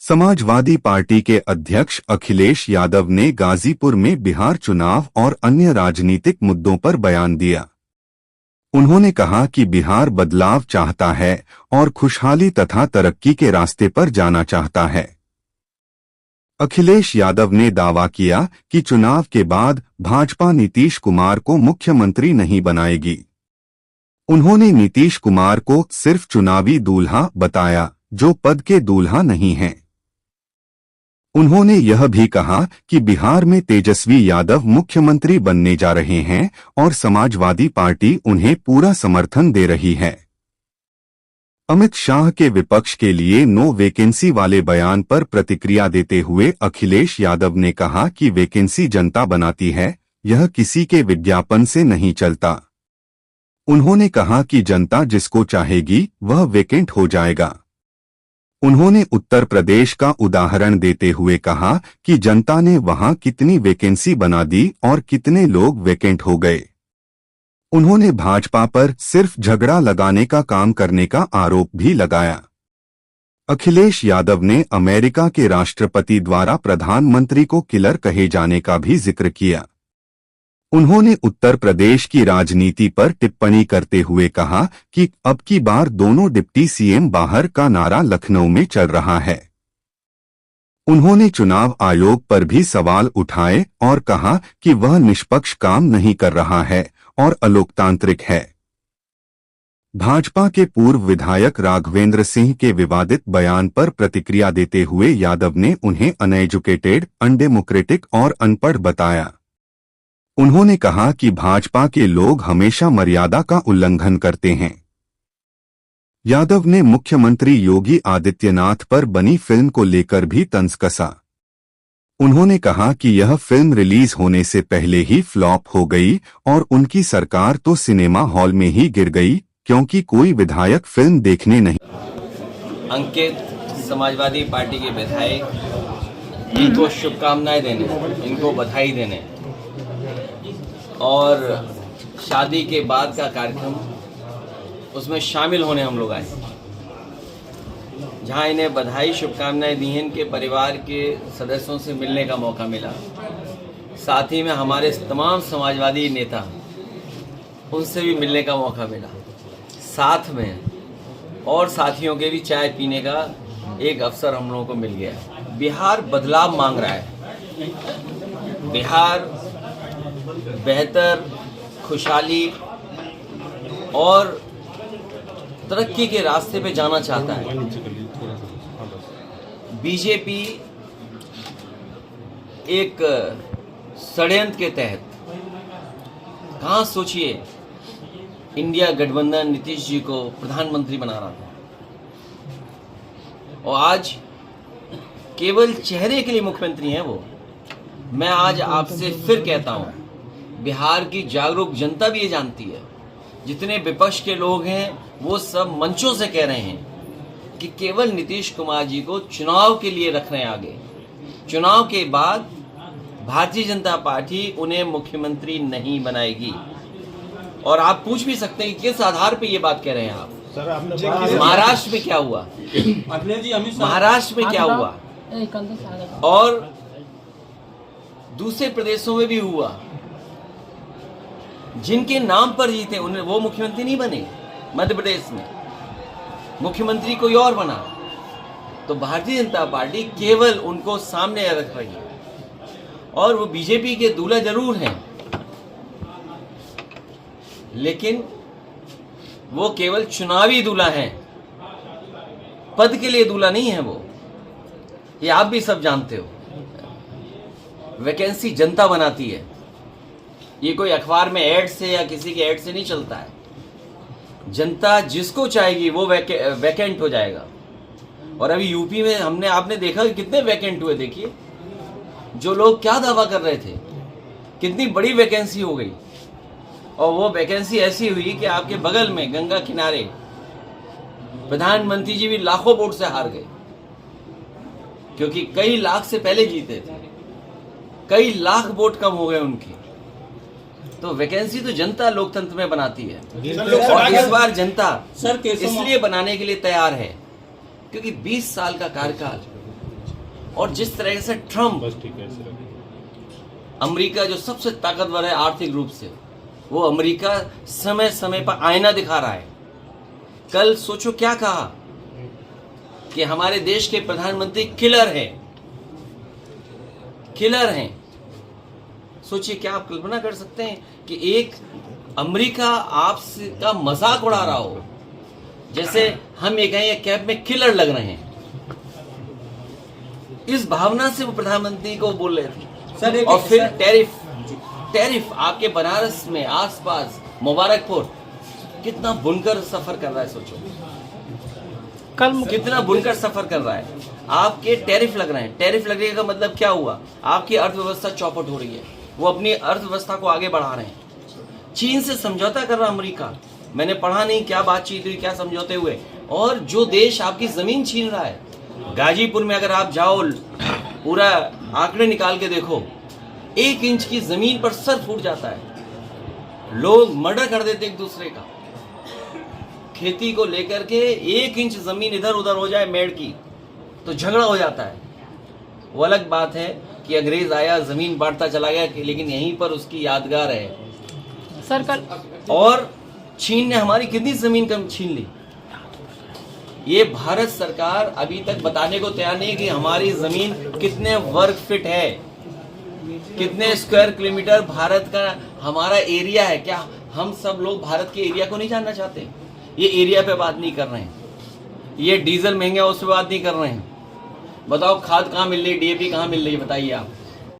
Samajwadi party के अध्यक्ष अखिलेश यादव ने गाजीपुर में बिहार चुनाव और अन्य राजनीतिक मुद्दों पर बयान दिया। उन्होंने कहा कि बिहार बदलाव चाहता है और खुशहाली तथा तरक्की के रास्ते पर जाना चाहता है। अखिलेश यादव ने दावा किया कि चुनाव के बाद भाजपा नीतीश कुमार को मुख्यमंत्री नहीं बनाएगी। उन्होंने नीतीश कुमार को सिर्फ चुनावी दूल्हा बताया, जो पद के दूल्हा नहीं हैं। उन्होंने यह भी कहा कि बिहार में तेजस्वी यादव मुख्यमंत्री बनने जा रहे हैं और समाजवादी पार्टी उन्हें पूरा समर्थन दे रही है। अमित शाह के विपक्ष के लिए नो वैकेंसी वाले बयान पर प्रतिक्रिया देते हुए अखिलेश यादव ने कहा कि वैकेंसी जनता बनाती है, यह किसी के विज्ञापन से नहीं चलता। उन्होंने कहा कि जनता जिसको चाहेगी वह वैकेंट हो जाएगा। उन्होंने उत्तर प्रदेश का उदाहरण देते हुए कहा कि जनता ने वहां कितनी वैकेंसी बना दी और कितने लोग वैकेंट हो गए। उन्होंने भाजपा पर सिर्फ झगड़ा लगाने का काम करने का आरोप भी लगाया। अखिलेश यादव ने अमेरिका के राष्ट्रपति द्वारा प्रधानमंत्री को किलर कहे जाने का भी जिक्र किया। उन्होंने उत्तर प्रदेश की राजनीति पर टिप्पणी करते हुए कहा कि अब की बार दोनों डिप्टी सीएम बाहर का नारा लखनऊ में चल रहा है। उन्होंने चुनाव आयोग पर भी सवाल उठाए और कहा कि वह निष्पक्ष काम नहीं कर रहा है और अलोकतांत्रिक है। भाजपा के पूर्व विधायक राघवेंद्र सिंह के विवादित बयान पर प्रतिक्रिया देते हुए यादव ने उन्हें अनएजुकेटेड, अनडेमोक्रेटिक और अनपढ़ बताया। उन्होंने कहा कि भाजपा के लोग हमेशा मर्यादा का उल्लंघन करते हैं। यादव ने मुख्यमंत्री योगी आदित्यनाथ पर बनी फिल्म को लेकर भी तंज कसा। उन्होंने कहा कि यह फिल्म रिलीज होने से पहले ही फ्लॉप हो गई और उनकी सरकार तो सिनेमा हॉल में ही गिर गई, क्योंकि कोई विधायक फिल्म देखने नहीं। अंकित समाजवादी पार्टी के विधायक, इनको शुभकामनाएं देने, इनको बधाई देने और शादी के बाद का कार्यक्रम उसमें शामिल होने हम लोग आए, जहां इन्हें बधाई शुभकामनाएं दी हैं। इनके परिवार के सदस्यों से मिलने का मौका मिला, साथ ही में हमारे तमाम समाजवादी नेता उनसे भी मिलने का मौका मिला, साथ में और साथियों के भी चाय पीने का एक अवसर हम लोगों को मिल गया। बिहार बदलाव मांग रहा है। बिहार बेहतर, खुशहाली और तरक्की के रास्ते पे जाना चाहता है। बीजेपी एक षड्यंत्र के तहत, कहाँ सोचिए, इंडिया गठबंधन नीतीश जी को प्रधानमंत्री बना रहा था और आज केवल चेहरे के लिए मुख्यमंत्री हैं वो। मैं आज आपसे फिर कहता हूं, बिहार की जागरूक जनता भी ये जानती है। जितने विपक्ष के लोग हैं वो सब मंचों से कह रहे हैं कि केवल नीतीश कुमार जी को चुनाव के लिए रख रहे हैं आगे। चुनाव के बाद भारतीय जनता पार्टी उन्हें मुख्यमंत्री नहीं बनाएगी। और आप पूछ भी सकते हैं कि किस आधार पे ये बात कह रहे हैं आप। महाराष्ट्र में क्या हुआ, महाराष्ट्र में क्या हुआ और दूसरे प्रदेशों में भी हुआ। जिनके नाम पर जीते उन्हें वो मुख्यमंत्री नहीं बने। मध्य प्रदेश में मुख्यमंत्री कोई और बना, तो भारतीय जनता पार्टी केवल उनको सामने रख रही है। और वो बीजेपी के दूल्हा जरूर हैं, लेकिन वो केवल चुनावी दूल्हा हैं, पद के लिए दूल्हा नहीं है वो। ये आप भी सब जानते हो। वैकेंसी जनता बनाती है। ये कोई अखबार में ऐड से या किसी के ऐड से नहीं चलता है। जनता जिसको चाहेगी वो वैकेंट हो जाएगा। और अभी यूपी में आपने देखा कि कितने वैकेंट हुए। देखिए, जो लोग क्या दावा कर रहे थे, कितनी बड़ी वैकेंसी हो गई। और वो वैकेंसी ऐसी हुई कि आपके बगल में गंगा किनारे प्रधानमंत्री जी भी लाखों वोट से हार गए, क्योंकि कई लाख से पहले जीते थे। कई लाख वोट कम हो गए उनके। तो वैकेंसी तो जनता लोकतंत्र में बनाती है। और इस बार जनता इसलिए बनाने के लिए तैयार है क्योंकि 20 साल का कार्यकाल और जिस तरह से ट्रम्प, अमेरिका जो सबसे ताकतवर है आर्थिक रूप से, वो अमेरिका समय समय पर आईना दिखा रहा है। कल सोचो क्या कहा कि हमारे देश के प्रधानमंत्री किलर हैं। सोचिए, क्या आप कल्पना कर सकते हैं कि एक अमेरिका आपसे का मजाक उड़ा रहा हो, जैसे हम ये कहें कैब में किलर लग रहे हैं। इस भावना से वो प्रधानमंत्री को बोल रहे थे। और फिर टैरिफ आपके बनारस में आसपास मुबारकपुर कितना बुनकर सफर कर रहा है। सोचो कितना बुनकर सफर कर रहा है। आपके टैरिफ लग रहे हैं। टैरिफ लगने का मतलब क्या हुआ? आपकी अर्थव्यवस्था चौपट हो रही है। वो अपनी अर्थव्यवस्था को आगे बढ़ा रहे हैं। चीन से समझौता कर रहा अमेरिका। मैंने पढ़ा नहीं क्या बातचीत हुई, क्या समझौते हुए। और जो देश आपकी जमीन छीन रहा है, गाजीपुर में अगर आप जाओ, पूरा आंकड़े निकाल के देखो, 1 इंच की जमीन पर सर फूट जाता है। लोग मर्डर कर देते एक दूसरे का। खेती को लेकर के 1 इंच जमीन इधर उधर हो जाए मेड़ की तो झगड़ा हो जाता है। वो अलग बात है कि अंग्रेज आया, जमीन बांटता चला गया, लेकिन यहीं पर उसकी यादगार है। सर कल और चीन ने हमारी कितनी जमीन कम छीन ली। ये भारत सरकार अभी तक बताने को तैयार नहीं कि हमारी जमीन कितने वर्ग फीट है, कितने स्क्वायर किलोमीटर भारत का हमारा एरिया है। क्या हम सब लोग भारत के एरिया को नहीं जानना चाहते? ये एरिया पे बात नहीं कर रहे हैं। ये डीजल महंगा उस पर बात नहीं कर रहे हैं। बताओ खाद कहाँ मिल रही है, डीएपी कहाँ मिल रही है, बताइए आप।